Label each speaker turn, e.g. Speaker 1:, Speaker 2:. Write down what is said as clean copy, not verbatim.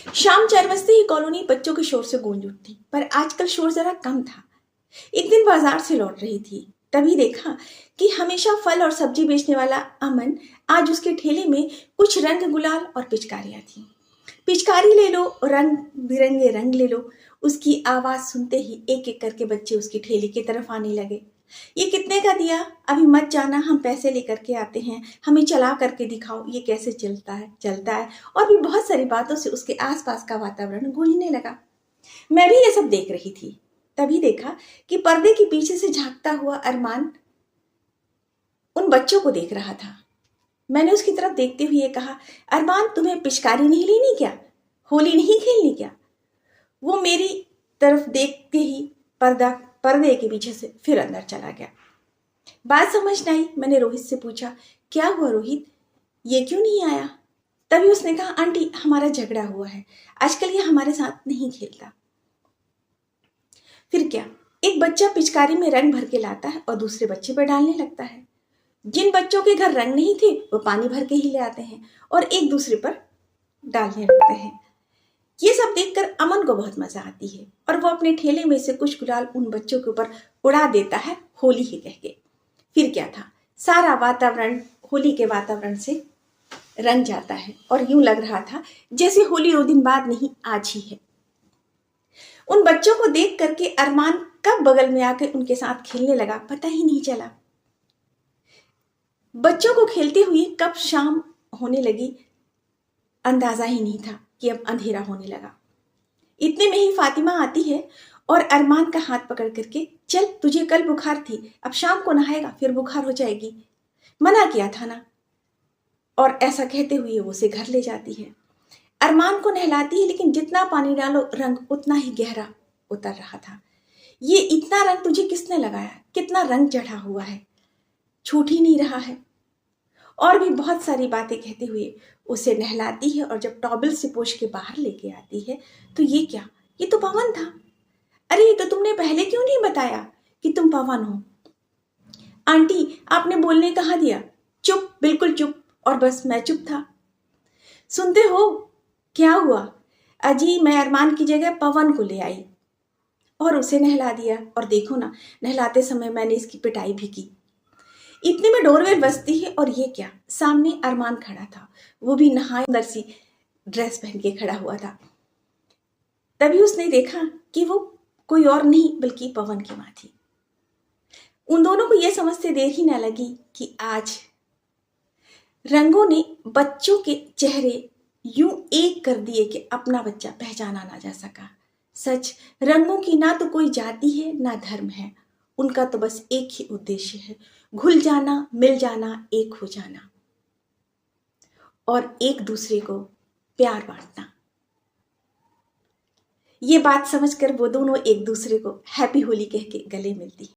Speaker 1: शाम 4 बजते ही कॉलोनी बच्चों के शोर से गूंज उठती, पर आजकल शोर जरा कम था। एक दिन बाजार से लौट रही थी, तभी देखा कि हमेशा फल और सब्जी बेचने वाला अमन आज उसके ठेले में कुछ रंग गुलाल और पिचकारियां थी। पिचकारी ले लो, रंग बिरंगे रंग ले लो। उसकी आवाज सुनते ही एक एक करके बच्चे उसकी ठेले की तरफ आने लगे। ये कितने का दिया? अभी मत जाना, हम पैसे लेकर के आते हैं, हमें चला करके दिखाओ ये कैसे चलता है। और भी बहुत सारी बातों से उसके आसपास का वातावरण गूंजने लगा। मैं भी ये सब देख रही थी, तभी देखा कि पर्दे के पीछे से झांकता हुआ अरमान उन बच्चों को देख रहा था। मैंने उसकी तरफ देखते हुए कहा, अरमान तुम्हें पिचकारी नहीं लेनी क्या? होली नहीं खेलनी क्या? वो मेरी तरफ देखते ही पर्दे के पीछे से फिर अंदर चला गया। बात समझ न आई, मैंने रोहित से पूछा, क्या हुआ रोहित, ये क्यों नहीं आया? तभी उसने कहा, आंटी हमारा झगड़ा हुआ है, आजकल ये हमारे साथ नहीं खेलता। फिर क्या, एक बच्चा पिचकारी में रंग भर के लाता है और दूसरे बच्चे पर डालने लगता है। जिन बच्चों के घर रंग नहीं थे वो पानी भर के ही ले आते हैं और एक दूसरे पर डालने लगते हैं। ये सब देखकर अमन को बहुत मजा आती है और वो अपने ठेले में से कुछ गुलाल उन बच्चों के ऊपर उड़ा देता है, होली ही कह के। फिर क्या था, सारा वातावरण होली के वातावरण से रंग जाता है और यूं लग रहा था जैसे होली 2 दिन बाद नहीं, आज ही है। उन बच्चों को देख करके अरमान कब बगल में आकर उनके साथ खेलने लगा पता ही नहीं चला। बच्चों को खेलते हुए कब शाम होने लगी अंदाजा ही नहीं था कि अब अंधेरा होने लगा। इतने में ही फातिमा आती है और अरमान का हाथ पकड़ करके, चल तुझे कल बुखार थी, अब शाम को नहाएगा फिर बुखार हो जाएगी, मना किया था ना। और ऐसा कहते हुए वो उसे घर ले जाती है। अरमान को नहलाती है, लेकिन जितना पानी डालो रंग उतना ही गहरा उतर रहा था। ये इतना रंग तुझे किसने लगाया? कितना रंग चढ़ा हुआ है, छूट ही नहीं रहा है। और भी बहुत सारी बातें कहते हुए उसे नहलाती है और जब टॉवल से पोंछ के बाहर लेके आती है तो ये क्या, ये तो पवन था। अरे ये तो तुमने पहले क्यों नहीं बताया कि तुम पवन हो? आंटी आपने बोलने कहाँ दिया? चुप, बिल्कुल चुप। और बस मैं चुप था। सुनते हो क्या हुआ? अजी मैं अरमान की जगह पवन को ले आई और उसे नहला दिया। और देखो ना, नहलाते समय मैंने इसकी पिटाई भी की। इतने में डोरबेल बजती है और ये क्या, सामने अरमान खड़ा था, वो भी नहाए सुंदर सी ड्रेस पहन के खड़ा हुआ था। तभी उसने देखा कि वो कोई और नहीं बल्कि पवन की मां थी। उन दोनों को यह समझते देर ही न लगी कि आज रंगों ने बच्चों के चेहरे यूं एक कर दिए कि अपना बच्चा पहचाना ना जा सका। सच, रंगों की ना तो कोई जाति है ना धर्म है, उनका तो बस एक ही उद्देश्य है, घुल जाना, मिल जाना, एक हो जाना और एक दूसरे को प्यार बांटना। ये बात समझकर वो दोनों एक दूसरे को हैप्पी होली कह के गले मिलती।